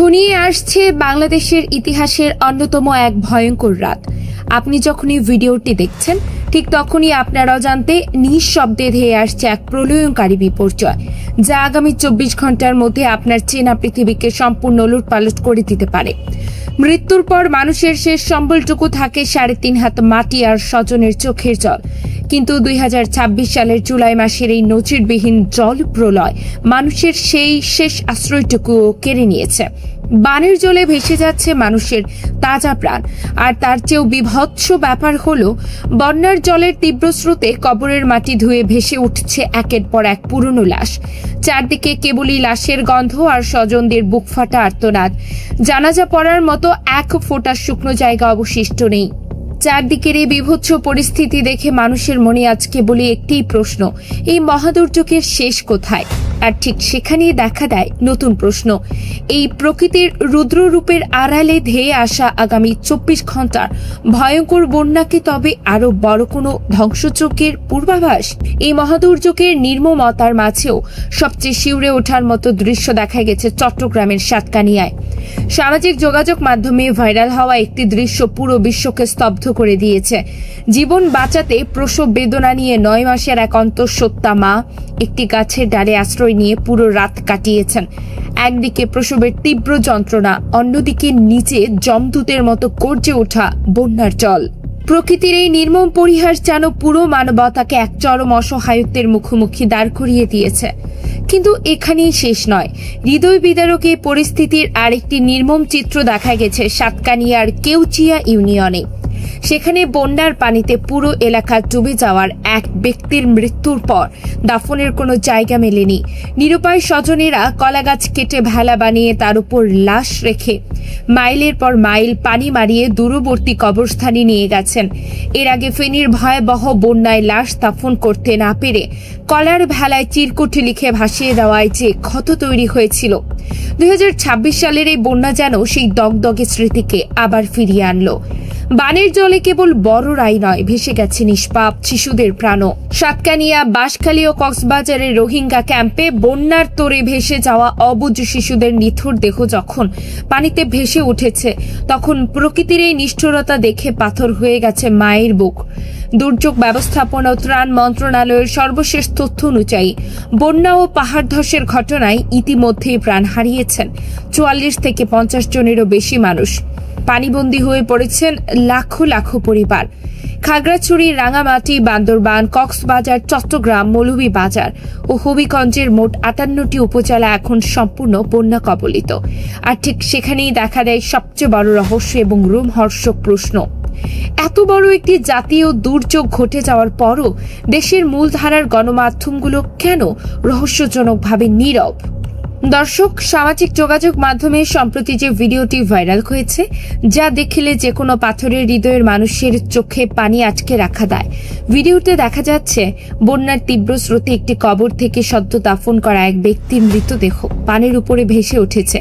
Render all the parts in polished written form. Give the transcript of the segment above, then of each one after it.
ঘনিয়ে আসছে বাংলাদেশের ইতিহাসের অন্যতম এক ভয়ঙ্কর রাত। আপনি যখনই ভিডিওটি দেখছেন ঠিক তখনই আপনার অজান্তে নিঃশব্দে ধেয়ে আসছে এক প্রলয়ঙ্কারী বিপর্যয়, যা আগামী 24 ঘন্টার মধ্যে আপনার চেনা পৃথিবীকে সম্পূর্ণ লুটপালট করে দিতে পারে। মৃত্যুর পর মানুষের শেষ সম্বলটুকু থাকে 3.5 হাত মাটি আর স্বজনের চোখের জল। কিন্তু 2026 সালের জুলাই মাসের এই নজিরবিহীন জল প্রলয় মানুষের সেই শেষ আশ্রয়টুকুও কেড়ে নিয়েছে। বানের জলে ভেসে যাচ্ছে মানুষের তাজা প্রাণ। আর তার চেয়েও বিভৎস ব্যাপার হলো, বন্যার জলের তীব্র স্রোতে কবরের মাটি ধুয়ে ভেসে উঠছে একের পর এক পুরনো লাশ। চারদিকে কেবলই লাশের গন্ধ আর স্বজনদের বুক ফাটা আর্তনাদ। জানাজা পড়ার মতো এক ফোঁটা শুকনো জায়গা অবশিষ্ট নেই। চারদিকের এই বিভৎস পরিস্থিতি দেখে মানুষের মনে আজ কেবলই একটিই প্রশ্ন, এই মহাদুর্যোগের শেষ কোথায়? আর ঠিক সেখানেই দেখা দেয় নতুন প্রশ্ন, এই প্রকৃতির রুদ্ররূপের আড়ালে ধেয়ে আসা আগামী 24 ঘন্টার ভয়ঙ্কর বন্যা কি তবে আরো বড় কোনো ধ্বংসযজ্ঞের পূর্বাভাস? এই মহাদুর্যোগের নির্মমতার মাঝেও সবচেয়ে শিউরে ওঠার মতো দৃশ্য দেখা গেছে চট্টগ্রামের সাতকানিয়ায়। সামাজিক যোগাযোগ মাধ্যমে ভাইরাল হওয়া একটি দৃশ্য পুরো বিশ্বকে স্তব্ধ করে দিয়েছে। জীবন বাঁচাতে প্রসব বেদনা নিয়ে 9 মাসের এক অন্তঃসত্ত্বা মা একটি গাছের ডালে আশ্রয় নিয়ে পুরো রাত কাটিয়েছেন। একদিকে প্রসবের তীব্র যন্ত্রণা, অন্যদিকে নিচে যমদূতের মতো গর্জে ওঠা বন্যার জল। প্রকৃতির এই নির্মম পরিহাস যেন পুরো মানবতাকে এক চরম অসহায়ত্বের মুখোমুখি দাঁড় করিয়ে দিয়েছে। কিন্তু এখানেই শেষ নয়। হৃদয় বিদারক এই পরিস্থিতির আরেকটি নির্মম চিত্র দেখা গেছে সাতকানিয়ার কেউচিয়া ইউনিয়নে। সেখানে বন্যার পানিতে পুরো এলাকা ডুবে যাওয়ার এক ব্যক্তির মৃত্যুর পর দাফনের কোনো জায়গা মেলেনি। নিরুপায় স্বজনেরা কলাগাছ কেটে ভেলা বানিয়ে তার উপর লাশ রেখে মাইলের পর মাইল পানি মারিয়ে দূরবর্তী কবরস্থানে নিয়ে গেছেন। এর আগে ফেনীর ভয়াবহ বন্যায় লাশ দাফন করতে না পেরে কলার ভেলায় চিরকুটি লিখে ভাসিয়ে দেওয়ায় যে ক্ষত তৈরি হয়েছিল। 2026 সালের এই বন্যা যেন সেই দগদগে স্মৃতিকে আবার ফিরিয়ে আনলো। বানের জলে কেবল বড়রাই নয়, ভেসে গেছে নিষ্পাপ শিশুদের প্রাণও। সাতকানিয়া, বাঁশখালী ও কক্সবাজারের রোহিঙ্গা ক্যাম্পে বন্যার তোড়ে ভেসে যাওয়া অবুঝ শিশুদের নিথর দেহ যখন পানিতে ভেসে উঠেছে, তখন প্রকৃতির এই নিষ্ঠুরতা দেখে পাথর হয়ে গেছে মায়ের বুক। দুর্যোগ ব্যবস্থাপনা ও ত্রাণ মন্ত্রণালয়ের সর্বশেষ তথ্য অনুযায়ী বন্যা ও পাহাড় ধসের ঘটনায় ইতিমধ্যেই প্রাণ হারিয়েছেন 44 থেকে 50 জনেরও বেশি মানুষ। পানিবন্দী হয়ে পড়েছেন লাখো লাখো পরিবার। খাগড়াছড়ি, রাঙামাটি, বান্দরবান, কক্সবাজার, চট্টগ্রাম, মৌলভীবাজার ও হবিগঞ্জের মোট 58টি উপজেলা এখন সম্পূর্ণ বন্যা কবলিত। আর ঠিক সেখানেই দেখা দেয় সবচেয়ে বড় রহস্য এবং রোমহর্ষক প্রশ্ন, এত বড় একটি জাতীয় দুর্যোগ ঘটে যাওয়ার পরও দেশের মূলধারার গণমাধ্যমগুলো কেন রহস্যজনকভাবে নীরব? দর্শক, সামাজিক যোগাযোগ মাধ্যমে সম্প্রতি যে ভিডিওটি ভাইরাল হয়েছে, যা দেখলে যে কোনো পাথরের হৃদয়ের মানুষের চোখে পানি আটকে রাখা দেয়। ভিডিওতে দেখা যাচ্ছে বন্যার তীব্র স্রোতে একটি কবর থেকে সদ্য দাফন করা এক ব্যক্তির মৃতদেহ পানির উপরে ভেসে উঠেছে।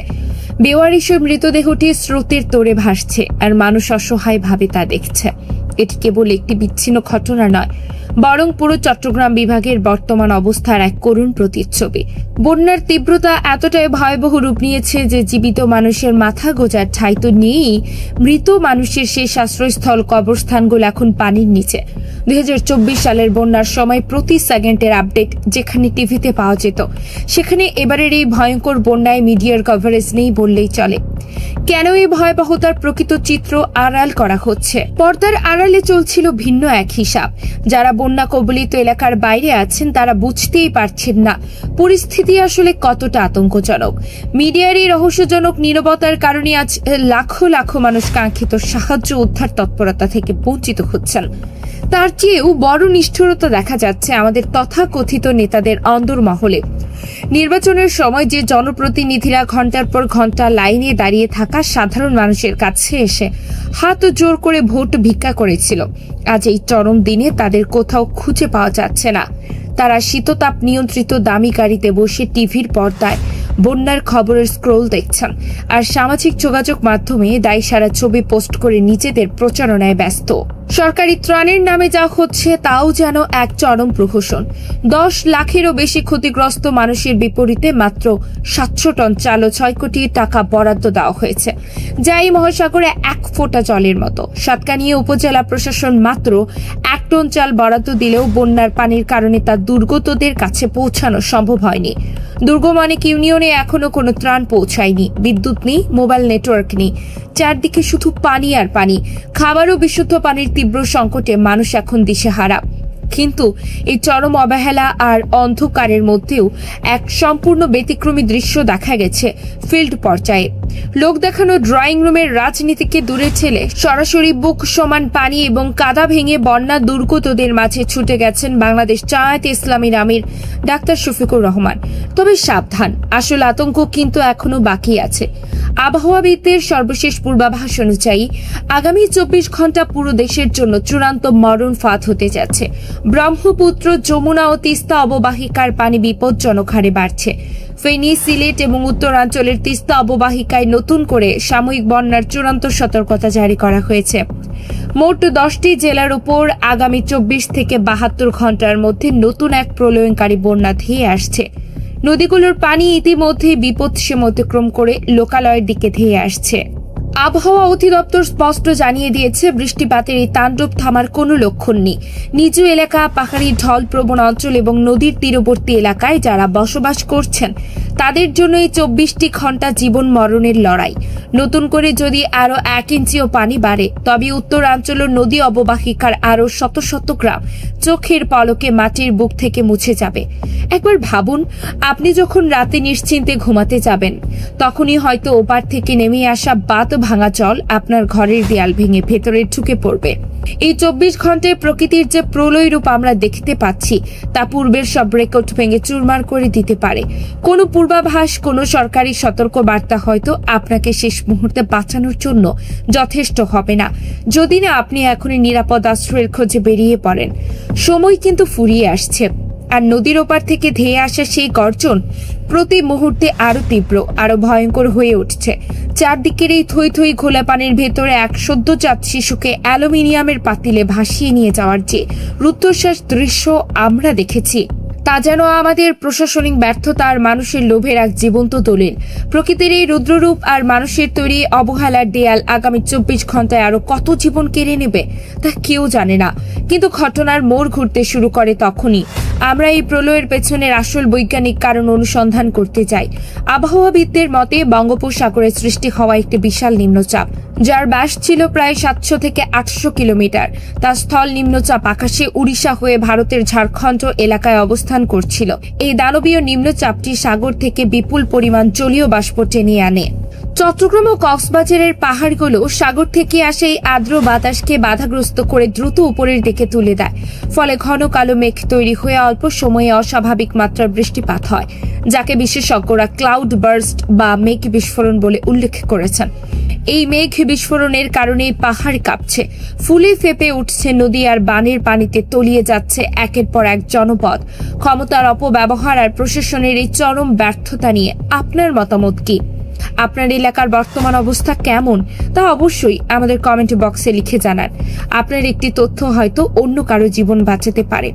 বেওয়ারিশ মৃতদেহটি স্রোতের তোড়ে ভাসছে আর মানুষ অসহায়ভাবে তা দেখছে। এটি কেবল একটি বিচ্ছিন্ন ঘটনা নয়, বরং পুরো চট্টগ্রাম বিভাগের বর্তমান অবস্থার এক করুণ প্রতিচ্ছবি। বন্যার তীব্রতা এতটাই ভয়াবহ রূপ নিয়েছে যে জীবিত মানুষের মাথা গোজার ঠাঁই তো নেই, মৃত মানুষের শেষ আশ্রয়স্থল কবরস্থানগুলো এখন পানির নিচে। 2024 সালের বন্যার সময় প্রতি সেকেন্ডের আপডেট যেখানে টিভিতে পাওয়া যেত, সেখানে এবারের এই ভয়ঙ্কর বন্যায় মিডিয়ার কভারেজ নেই বললেই চলে। কেন এই ভয়াবহতার প্রকৃত চিত্র আড়াল করা হচ্ছে? পর্দার আড়ালে চলছিল ভিন্ন এক হিসাব। যারা বন্যা কবলিত এলাকার বাইরে আছেন তারা বুঝতেই পারছেন না পরিস্থিতি আসলে কতটা আতঙ্কজনক। মিডিয়ার এই রহস্যজনক নীরবতার কারণে আজ লাখো লাখো মানুষ কাঙ্ক্ষিত সাহায্য উদ্ধার তৎপরতা থেকে বঞ্চিত হচ্ছেন। তার চেয়েও বড় নিষ্ঠুরতা দেখা যাচ্ছে আমাদের তথাকথিত নেতাদের অন্দরমহলে। নির্বাচনের সময় যে জনপ্রতিনিধিরা ঘন্টার পর ঘন্টা লাইনে দাঁড়িয়ে থাকা সাধারণ মানুষের কাছে এসে হাত জোর করে ভোট ভিক্ষা করেছিল, আজ এই চরম দিনে তাদের কোথাও খুঁজে পাওয়া যাচ্ছে না। তারা শীততাপ নিয়ন্ত্রিত দামি গাড়িতে বসে টিভির পর্দায় বন্যার খবরের স্ক্রোল দেখছেন আর সামাজিক যোগাযোগ মাধ্যমে দায়সারা ছবি পোস্ট করে নিজেদের প্রচারণায় ব্যস্ত। সরকারি ত্রাণের নামে যা হচ্ছে তাও যেন এক চরম প্রহসন। 10 লাখেরও বেশি ক্ষতিগ্রস্ত মানুষের বিপরীতে মাত্র 700 টন চাল ও 6 কোটি টাকা বরাদ্দ দেওয়া হয়েছে, যা এই মহাসাগরে এক ফোঁটা জলের মতো। সাতকানিয়া উপজেলা প্রশাসন মাত্র 1 টন চাল বরাদ্দ দিলেও বন্যার পানির কারণে তা দুর্গতদের কাছে পৌঁছানো সম্ভব হয়নি। দুর্গম অনেক ইউনিয়নে এখনো কোনো ত্রাণ পৌঁছায়নি। বিদ্যুৎ নেই, মোবাইল নেটওয়ার্ক নেই, চারদিকে শুধু পানি আর পানি। খাবার ও বিশুদ্ধ পানির তীব্র সংকটে মানুষ এখন দিশেহারা। কিন্তু এই চরম অবহেলা আর অন্ধকারের মধ্যেও এক সম্পূর্ণ ব্যতিক্রমী দৃশ্য দেখা গেছে ফিল্ড পর্যায়ে। লোক দেখানো ড্রয়িং রুমের রাজনীতিকে দূরে ঠেলে সরাসরি বুক সমান পানি এবং কাদা ভেঙে বন্যা দুর্গতদের মাঝে ছুটে গেছেন বাংলাদেশ জামায়াতে ইসলামীর আমির ডাক্তার শফিকুর রহমান। তবে সাবধান, আসল আতঙ্ক কিন্তু এখনো বাকি আছে। আবহাওয়াবিদদের সর্বশেষ পূর্বাভাস অনুযায়ী আগামী 24 ঘন্টা পুরো দেশের জন্য চূড়ান্ত মরণ ফাঁদ হতে যাচ্ছে। ব্রহ্মপুত্র, যমুনা ও তিস্তা অববাহিকার পানি বিপজ্জনক হারে বাড়ছে। ফেনী, সিলেট এবং উত্তরাঞ্চলের তিস্তা অববাহিকায় নতুন করে সাময়িক বন্যার চূড়ান্ত সতর্কতা জারি করা হয়েছে। মোট 10টি জেলার উপর আগামী 24 থেকে 72 ঘন্টার মধ্যে নতুন এক প্রলয়ঙ্কারী বন্যা ধেয়ে আসছে। নদীগুলোর পানি ইতিমধ্যে বিপদসীমা অতিক্রম করে লোকালয়ের দিকে ধেয়ে আসছে। আবহাওয়া অধিদপ্তর স্পষ্ট জানিয়ে দিয়েছে, বৃষ্টিপাতের এই তাণ্ডব থামার কোনো লক্ষণ নেই। নিচু এলাকা, পাহাড়ি ঢল প্রবণ অঞ্চল এবং নদীর তীরবর্তী এলাকায় যারা বসবাস করছেন তাদের জন্য এই 24টি ঘন্টা জীবন মরণের লড়াই। নতুন করে যদি আরো 1 ইঞ্চিও পানি বাড়ে তবে উত্তরাঞ্চল ও নদী অববাহিকার আরো শত শত গ্রাম চোখের পলকে মাটির বুক থেকে মুছে যাবে। একবার ভাবুন, আপনি যখন রাতে নিশ্চিন্তে ঘুমাতে যাবেন তখনই হয়তো ওপার থেকে নেমে আসা বাঁধ ভাঙা জল আপনার ঘরের দেয়াল ভেঙে ভেতরে ঢুকে পড়বে। এই 24 ঘন্টায় প্রকৃতির যে প্রলয় রূপ আমরা দেখতে পাচ্ছি তা পূর্বের সব রেকর্ড ভেঙে চুরমার করে দিতে পারে। কোনো পূর্বাভাস, কোনো সরকারি সতর্ক বার্তা হয়তো আপনাকে শেষ মুহূর্তে বাঁচানোর জন্য যথেষ্ট হবে না, যদি না আপনি এখনই নিরাপদ আশ্রয়ের খোঁজে বেরিয়ে পড়েন। সময় কিন্তু ফুরিয়ে আসছে, আর নদীর ওপার থেকে ধেয়ে আসা সেই গর্জন প্রতি মুহূর্তে আরো তীব্র, আরো ভয়ঙ্কর হয়ে উঠছে। চারদিকের এই থই থই ঘোলা পানির ভেতরে এক সদ্যজাত শিশুকে অ্যালুমিনিয়ামের পাতিলে ভাসিয়ে নিয়ে যাওয়ার যে রুদ্ধশ্বাস দৃশ্য আমরা দেখেছি তা যেন আমাদের প্রশাসনিক ব্যর্থতা আর মানুষের লোভের এক জীবন্ত দলিল। প্রকৃতির এই রুদ্ররূপ আর মানুষের তৈরি অবহেলার দেয়াল আগামী 24 ঘন্টায় আরো কত জীবন কেড়ে নেবে তা কেউ জানে না। কিন্তু ঘটনার মোড় ঘুরতে শুরু করে তখনই আমরা এই প্রলয়ের পেছনের আসল বৈজ্ঞানিক কারণ অনুসন্ধান করতে যাই। আবহাওয়াবিদদের মতে বঙ্গোপসাগরে সৃষ্টি হওয়া একটি বিশাল নিম্নচাপ, যার ব্যাস ছিল প্রায় 700 থেকে 800 কিলোমিটার। তার স্থল নিম্নচাপ আকাশে উড়িষ্যা হয়ে ভারতের ঝাড়খণ্ড এলাকায় অবস্থান করছিল। এই দানবীয় নিম্নচাপটি সাগর থেকে বিপুল পরিমাণ জলীয় বাষ্প টেনে আনে। চট্টগ্রাম ও কক্সবাজারের পাহাড়গুলো সাগর থেকে আসে এই আর্দ্র বাতাসকে বাধাগ্রস্ত করে দ্রুত উপরের দিকে তুলে দেয়। ফলে ঘন কালো মেঘ তৈরি হয়ে অল্প সময়ে অস্বাভাবিক মাত্রার বৃষ্টিপাত হয়, যাকে বিশেষজ্ঞরা ক্লাউড বার্স্ট বা মেঘ বিস্ফোরণ বলে উল্লেখ করেছেন। এই মেঘ বিস্ফোরণের কারণে পাহাড় কাঁপছে, ফুলে ফেপে উঠছে নদী, আর বানের পানিতে তলিয়ে যাচ্ছে একের পর এক জনপদ। ক্ষমতার অপব্যবহার আর প্রশাসনের এই চরম ব্যর্থতা নিয়ে আপনার মতামত কি? আপনার এলাকার বর্তমান অবস্থা কেমন তা অবশ্যই আমাদের কমেন্ট বক্সে লিখে জানান। আপনার একটি তথ্য হয়তো অন্য কারো জীবন বাঁচাতে পারে।